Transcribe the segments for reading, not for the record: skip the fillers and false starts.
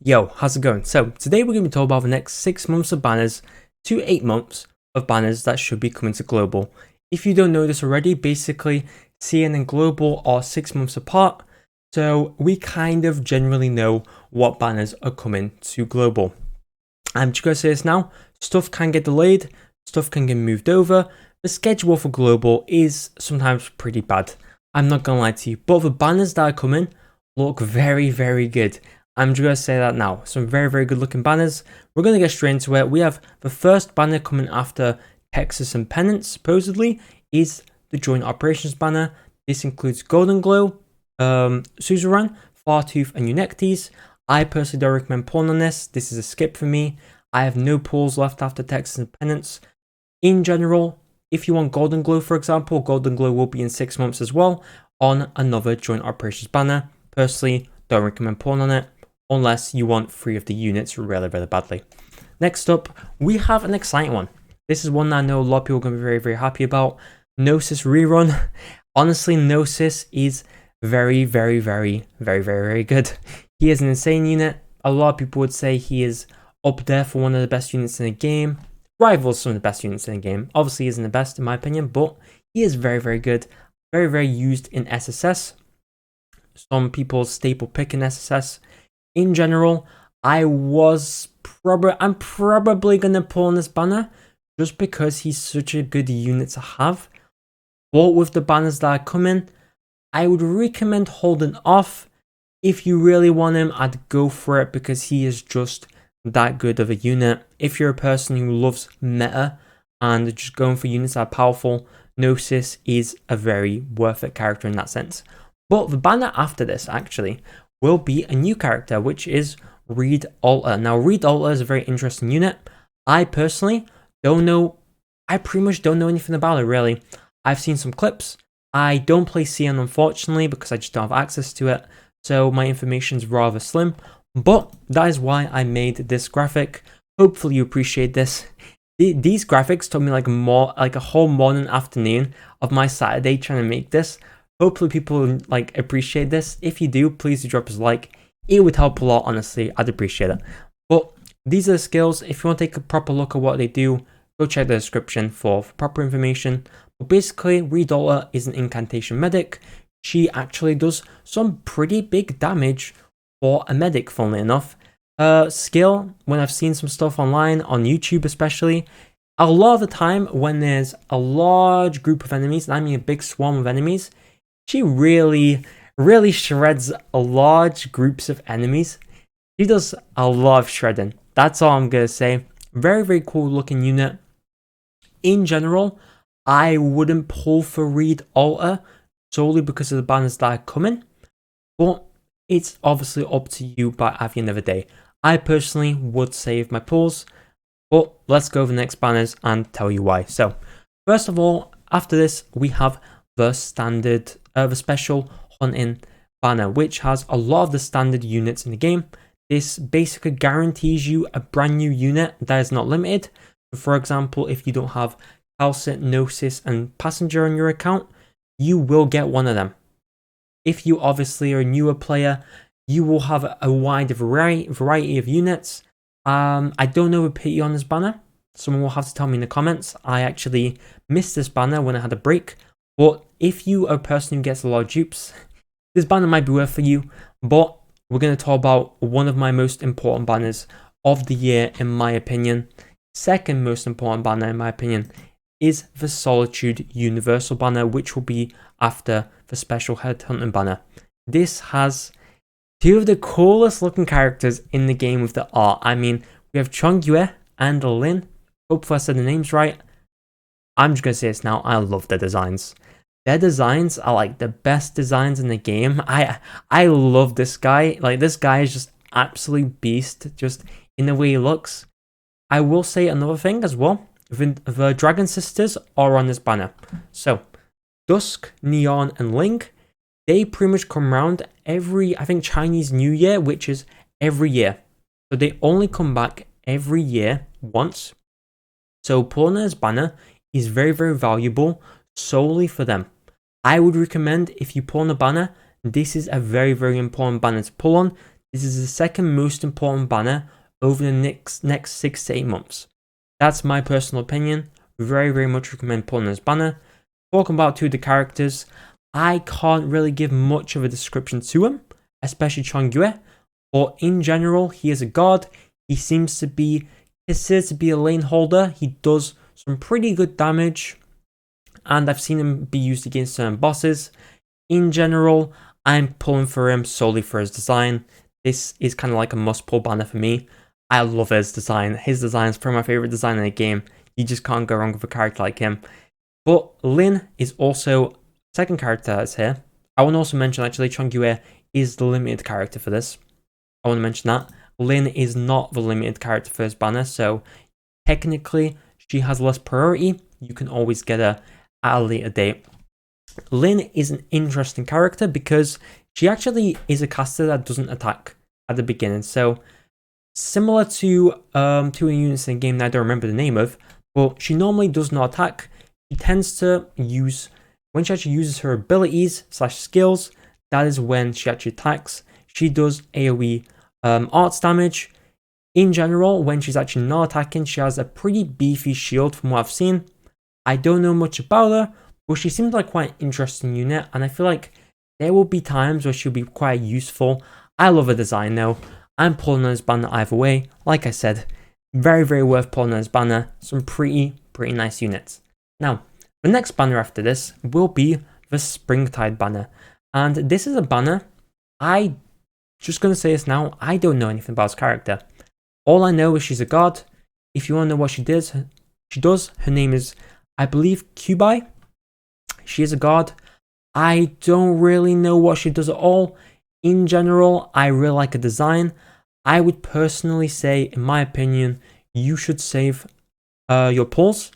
Yo, how's it going? So today we're going to be talking about the next 6 months of banners to 8 months of banners that should be coming to global. If you don't know this already, basically CN and global are 6 months apart, so we kind of generally know what banners are coming to global. I'm just going to say this now, stuff can get delayed, stuff can get moved over. The schedule for global is sometimes pretty bad, I'm not going to lie to you, but the banners that are coming look very, very good. I'm just going to say that now. Some very, very good looking banners. We're going to get straight into it. We have the first banner coming after Texas and Pennant, supposedly, is the Joint Operations banner. This includes Golden Glow, Suzerain, Fartooth, and Eunectes. I personally don't recommend pulling on this. This is a skip for me. I have no pulls left after Texas and Pennants. In general, if you want Golden Glow, for example, Golden Glow will be in 6 months as well on another Joint Operations banner. Personally, don't recommend pulling on it unless you want 3 of the units really, really badly. Next up, we have an exciting one. This is one that I know a lot of people are going to be very, very happy about. Gnosis rerun. Honestly, Gnosis is very, very, very, very, very, very good. He is an insane unit. A lot of people would say he is up there for one of the best units in the game. Rivals some of the best units in the game. Obviously, he isn't the best in my opinion, but he is very, very good. Very, very used in SSS. Some people's staple pick in SSS. In general, I'm probably gonna pull on this banner just because he's such a good unit to have. But with the banners that are coming, I would recommend holding off. If you really want him, I'd go for it because he is just that good of a unit. If you're a person who loves meta and just going for units that are powerful, Gnosis is a very worth it character in that sense. But the banner after this actually will be a new character, which is Reed Alter. Now, Reed Alter is a very interesting unit. I personally don't know, I pretty much don't know anything about it, really. I've seen some clips. I don't play CN, unfortunately, because I just don't have access to it, so my information is rather slim, but that is why I made this graphic. Hopefully you appreciate this. These graphics took me like a whole morning, afternoon of my Saturday trying to make this. Hopefully people like appreciate this. If you do, please do drop us a like. It would help a lot, honestly. I'd appreciate it. But these are the skills. If you want to take a proper look at what they do, go check the description for proper information. But basically, Reed Alter is an incantation medic. She actually does some pretty big damage for a medic, funnily enough. Skill, when I've seen some stuff online, on YouTube especially, a lot of the time when there's a large group of enemies, and I mean a big swarm of enemies, she really shreds a large groups of enemies. She does a lot of shredding. That's all I'm going to say. Very, very cool looking unit. In general, I wouldn't pull for Reed Alter solely because of the banners that are coming. But it's obviously up to you at the end of the day. I personally would save my pulls. But let's go over the next banners and tell you why. So, first of all, after this, we have the standard, the special hunting banner, which has a lot of the standard units in the game. This basically guarantees you a brand new unit that is not limited. For example, if you don't have Calcit, Gnosis, and Passenger on your account, you will get one of them. If you obviously are a newer player, you will have a wide variety of units. I don't know the pity on this banner. Someone will have to tell me in the comments. I actually missed this banner when I had a break. But if you are a person who gets a lot of dupes, this banner might be worth for you. But we're going to talk about one of my most important banners of the year, in my opinion. Second most important banner, in my opinion, is the Solitude Universal banner, which will be after the special headhunting banner. This has 2 of the coolest looking characters in the game with the art. I mean, we have Chongyue and Lin. Hopefully I said the names right. I'm just going to say this now. I love their designs. Their designs are like the best designs in the game. I love this guy. Like, this guy is just absolute beast, just in the way he looks. I will say another thing as well. The Dragon Sisters are on this banner. So, Dusk, Neon, and Ling, they pretty much come around every, I think, Chinese New Year, which is every year. So they only come back every year once. So pulling this banner is very, very valuable solely for them. I would recommend, if you pull on a banner, this is a very, very important banner to pull on. This is the second most important banner over the next 6 to 8 months. That's my personal opinion. Very, very much recommend pulling this banner. Talking about 2 of the characters, I can't really give much of a description to him, especially Chongyue, but in general, he is a god. He seems to be considered to be a lane holder. He does some pretty good damage, and I've seen him be used against certain bosses. In general, I'm pulling for him solely for his design. This is kind of like a must-pull banner for me. I love his design. His design is probably my favorite design in the game. You just can't go wrong with a character like him. But Lin is also second character that's here. I want to also mention actually Chongyue is the limited character for this. I want to mention that. Lin is not the limited character for this banner, so technically she has less priority. You can always get her at a later date. Lin is an interesting character because she actually is a caster that doesn't attack at the beginning. So similar to 2 units in the game that I don't remember the name of, but she normally does not attack. She tends to use, when she actually uses her abilities / skills, that is when she actually attacks. She does AoE arts damage. In general, when she's actually not attacking, she has a pretty beefy shield from what I've seen. I don't know much about her, but she seems like quite an interesting unit, and I feel like there will be times where she'll be quite useful. I love her design though. I'm pulling on this banner either way. Like I said, very, very worth pulling on this banner. Some pretty nice units. Now, the next banner after this will be the Springtide banner. And this is a banner, just going to say this now, I don't know anything about this character. All I know is she's a god. If you want to know what she does, her name is, I believe, Kubai. She is a god. I don't really know what she does at all. In general, I really like her design. I would personally say, in my opinion, you should save your pulls.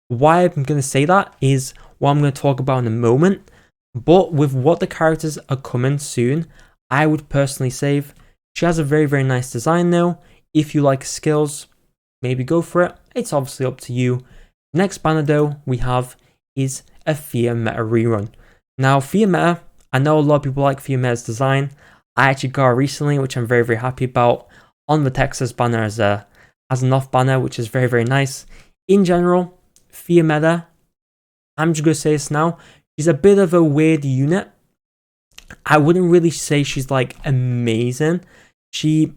Why I'm going to say that is what I'm going to talk about in a moment. But with what the characters are coming soon, I would personally save. She has a very, very nice design though. If you like skills, maybe go for it. It's obviously up to you. Next banner though we have is a Fear Meta rerun. Now Fear Meta, I know a lot of people like Fear Meta's design. I actually got it recently, which I'm very, very happy about. On the Texas banner as an off banner, which is very, very nice. In general, Fear Meta, I'm just going to say this now, she's a bit of a weird unit. I wouldn't really say she's like amazing. She,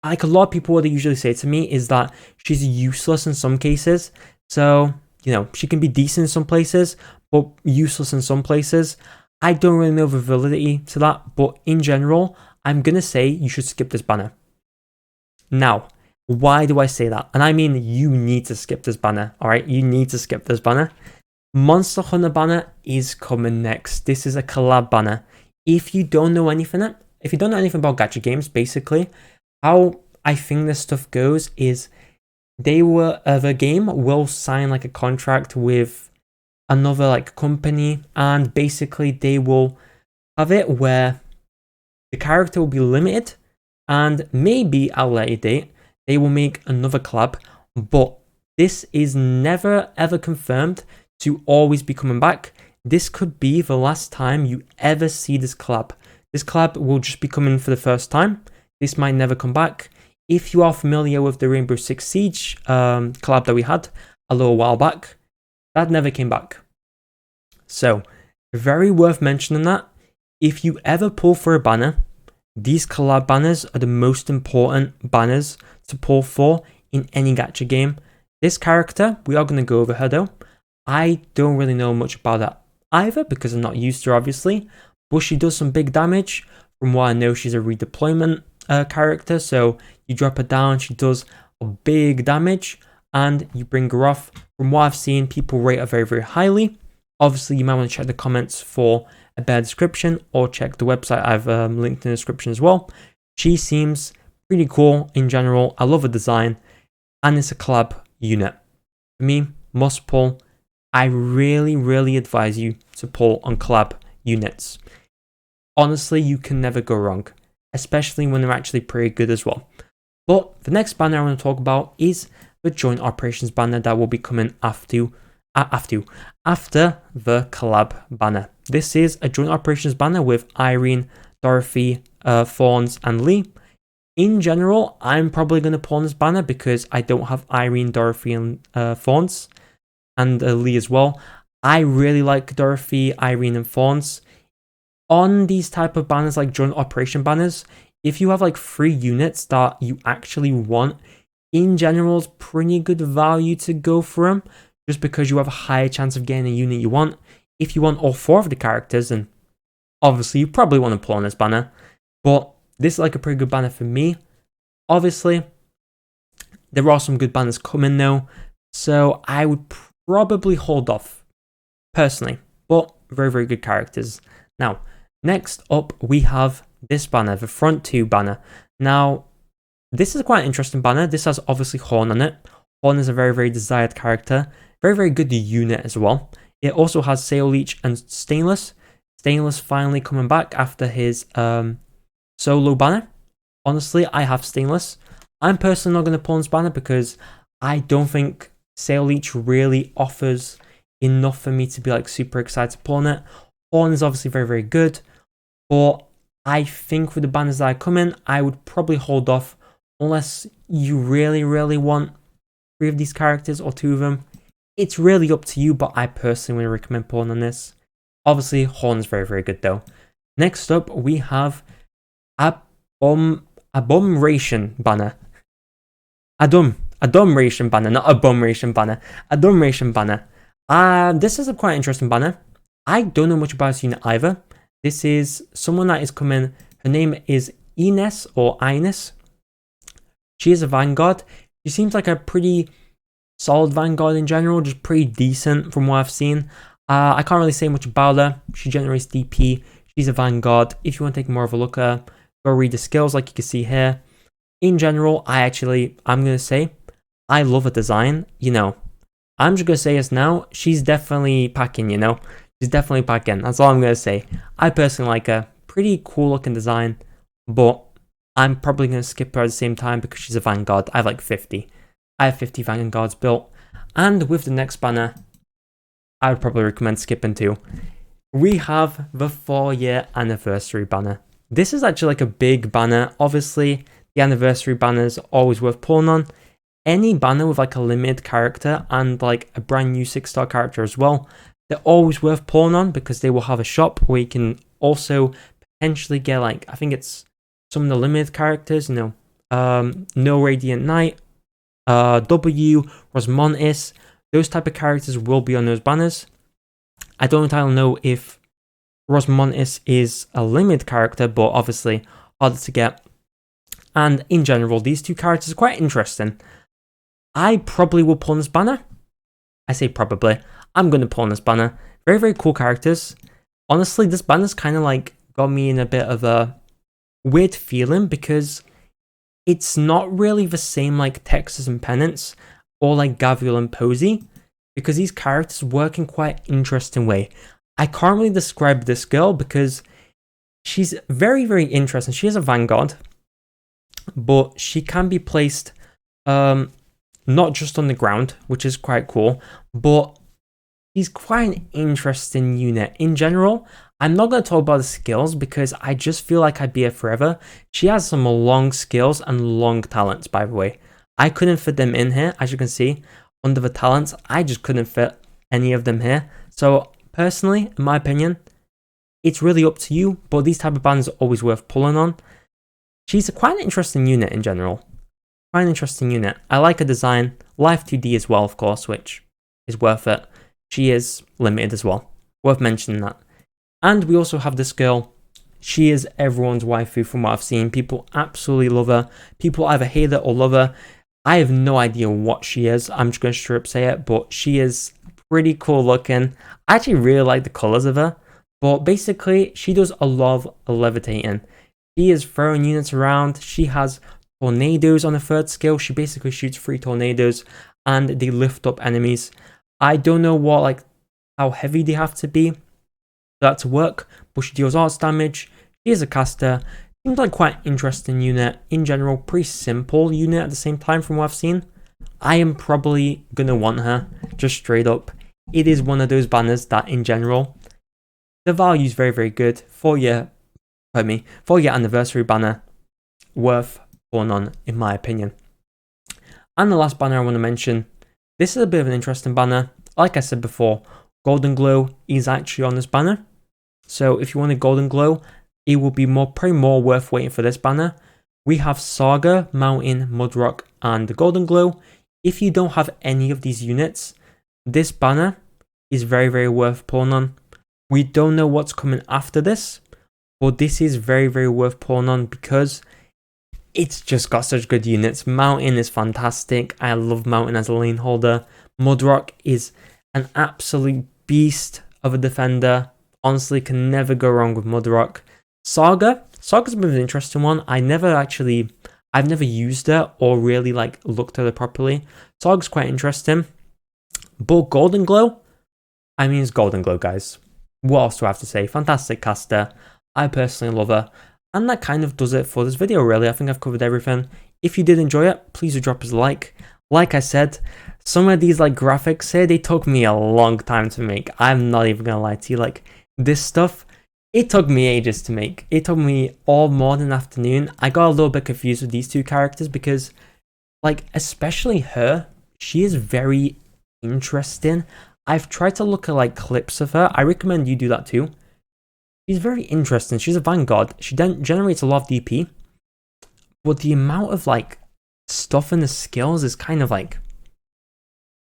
like a lot of people, what they usually say to me is that she's useless in some cases. So, you know, she can be decent in some places, but useless in some places. I don't really know the validity to that, but in general, I'm going to say you should skip this banner. Now, why do I say that? And I mean, you need to skip this banner, alright? You need to skip this banner. Monster Hunter banner is coming next. This is a collab banner. If you don't know anything about gacha games, basically, how I think this stuff goes is the game will sign like a contract with another like company, and basically they will have it where the character will be limited, and maybe at a later date they will make another collab, but this is never ever confirmed to always be coming back. This could be the last time you ever see this collab. This collab will just be coming for the first time. This might never come back. If you are familiar with the Rainbow Six Siege collab that we had a little while back, that never came back. So, very worth mentioning that. If you ever pull for a banner, these collab banners are the most important banners to pull for in any gacha game. This character, we are going to go over her though. I don't really know much about that either because I'm not used to her obviously, but she does some big damage. From what I know, she's a redeployment character, so you drop her down, she does a big damage, and you bring her off. From what I've seen, people rate her very, very highly. Obviously, you might want to check the comments for a better description, or check the website I've linked in the description as well. She seems pretty cool in general. I love her design, and it's a collab unit. For me, must pull. I really, really advise you to pull on collab units. Honestly, you can never go wrong, especially when they're actually pretty good as well. But the next banner I want to talk about is the Joint Operations banner that will be coming after the collab banner. This is a Joint Operations banner with Irene, Dorothy, Thorns, and Lee. In general, I'm probably going to pawn this banner because I don't have Irene, Dorothy, and Thorns, and Lee as well. I really like Dorothy, Irene, and Thorns. On these type of banners, like joint operation banners, if you have like 3 units that you actually want, in general, it's pretty good value to go for them, just because you have a higher chance of getting a unit you want. If you want all 4 of the characters, then obviously you probably want to pawn this banner, but this is like a pretty good banner for me. Obviously, there are some good banners coming though, so I would probably hold off, personally, but very, very good characters. Now, next up, we have this banner, the front 2 banner. Now, this is quite an interesting banner. This has obviously Horn on it. Horn is a very, very desired character. Very, very good unit as well. It also has Sail Leech and Stainless. Stainless finally coming back after his solo banner. Honestly, I have Stainless. I'm personally not going to pawn this banner because I don't think Sail Leech really offers enough for me to be like super excited to pawn it. Horn is obviously very, very good, but I think with the banners that are coming, I would probably hold off unless you really, really want 3 of these characters or 2 of them. It's really up to you, but I personally would recommend pawn on this. Obviously, Horn is very, very good though. Next up, we have Abomination banner. Adomration banner, not Abomination banner. Adomration banner. This is a quite interesting banner. I don't know much about this unit either. This is someone that is coming. Her name is Ines or Ines. She is a Vanguard. She seems like a pretty solid Vanguard in general, just pretty decent from what I've seen. I can't really say much about her. She generates DP. She's a Vanguard. If you want to take more of a look at her, go read the skills like you can see here. In general, I'm going to say, I love her design. You know, I'm just going to say this now. She's definitely packing, you know. She's definitely packing. That's all I'm going to say. I personally like her. Pretty cool looking design. But I'm probably going to skip her at the same time because she's a Vanguard. I have like 50. I have 50 Vanguards built. And with the next banner, I would probably recommend skipping too. We have the 4-year anniversary banner. This is actually like a big banner. Obviously, the anniversary banners are always worth pulling on. Any banner with like a limited character and like a brand new 6-star character as well, they're always worth pulling on because they will have a shop where you can also potentially get like, I think it's some of the limited characters, you know, No Radiant Knight, W, Rosmontis, those type of characters will be on those banners. I don't entirely know if Rosmontis is a limited character, but obviously harder to get. And in general, these 2 characters are quite interesting. I probably will pawn this banner. I say probably. I'm going to pawn this banner. Very, very cool characters. Honestly, this banner's kind of like got me in a bit of a weird feeling because it's not really the same like Texas and Penance or like Gavial and Posey, because these characters work in quite an interesting way. I can't really describe this girl because she's very, very interesting. She is a Vanguard, but she can be placed not just on the ground, which is quite cool, but she's quite an interesting unit. In general, I'm not going to talk about the skills because I just feel like I'd be here forever. She has some long skills and long talents, by the way. I couldn't fit them in here, as you can see. Under the talents, I just couldn't fit any of them here. So, personally, in my opinion, it's really up to you, but these type of banners are always worth pulling on. She's quite an interesting unit in general. Quite an interesting unit. I like her design. Life 2D as well, of course, which is worth it. She is limited as well. Worth mentioning that. And we also have this girl. She is everyone's waifu from what I've seen. People absolutely love her. People either hate her or love her. I have no idea what she is. I'm just going to straight up say it, but she is pretty cool looking. I actually really like the colors of her. But basically, she does a lot of levitating. She is throwing units around. She has tornadoes on the 3rd skill. She basically shoots 3 tornadoes and they lift up enemies. I don't know how heavy they have to be for that to work, but she deals arts damage. She is a caster. Seems like quite an interesting unit. In general, pretty simple unit at the same time from what I've seen. I am probably going to want her, just straight up. It is one of those banners that in general, the value is very, very good. 4-year pardon me, 4-year anniversary banner, worth pulling on in my opinion. And the last banner I want to mention, this is a bit of an interesting banner. Like I said before, Golden Glow is actually on this banner. So if you want a Golden Glow, it will be probably more worth waiting for this banner. We have Saga, Mountain, Mudrock, and the Golden Glow. If you don't have any of these units, this banner is very, very worth pulling on. We don't know what's coming after this, but this is very, very worth pulling on because it's just got such good units. Mountain is fantastic. I love Mountain as a lane holder. Mudrock is an absolute beast of a defender. Honestly, can never go wrong with Mudrock. Saga's a bit of an interesting one. I've never used her or really looked at her properly. Saga's quite interesting. But Golden Glow, it's Golden Glow, guys. What else do I have to say? Fantastic caster. I personally love her. And that kind of does it for this video, really. I think I've covered everything. If you did enjoy it, please do drop us a like. Like I said, some of these graphics here, they took me a long time to make. I'm not even gonna lie to you. This stuff, it took me ages to make. It took me all morning and afternoon. I got a little bit confused with these two characters because, especially her, she is very interesting. I've tried to look at clips of her. I recommend you do that too. She's very interesting. She's a Vanguard. She generates a lot of DP. But the amount of stuff in the skills is kind of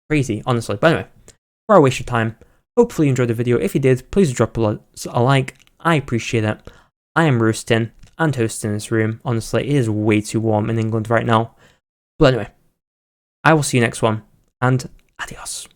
crazy, honestly. But anyway, before I waste your time, hopefully you enjoyed the video. If you did, please drop a like. I appreciate it. I am roasting and toasting this room. Honestly, it is way too warm in England right now. But anyway, I will see you next one, and adios.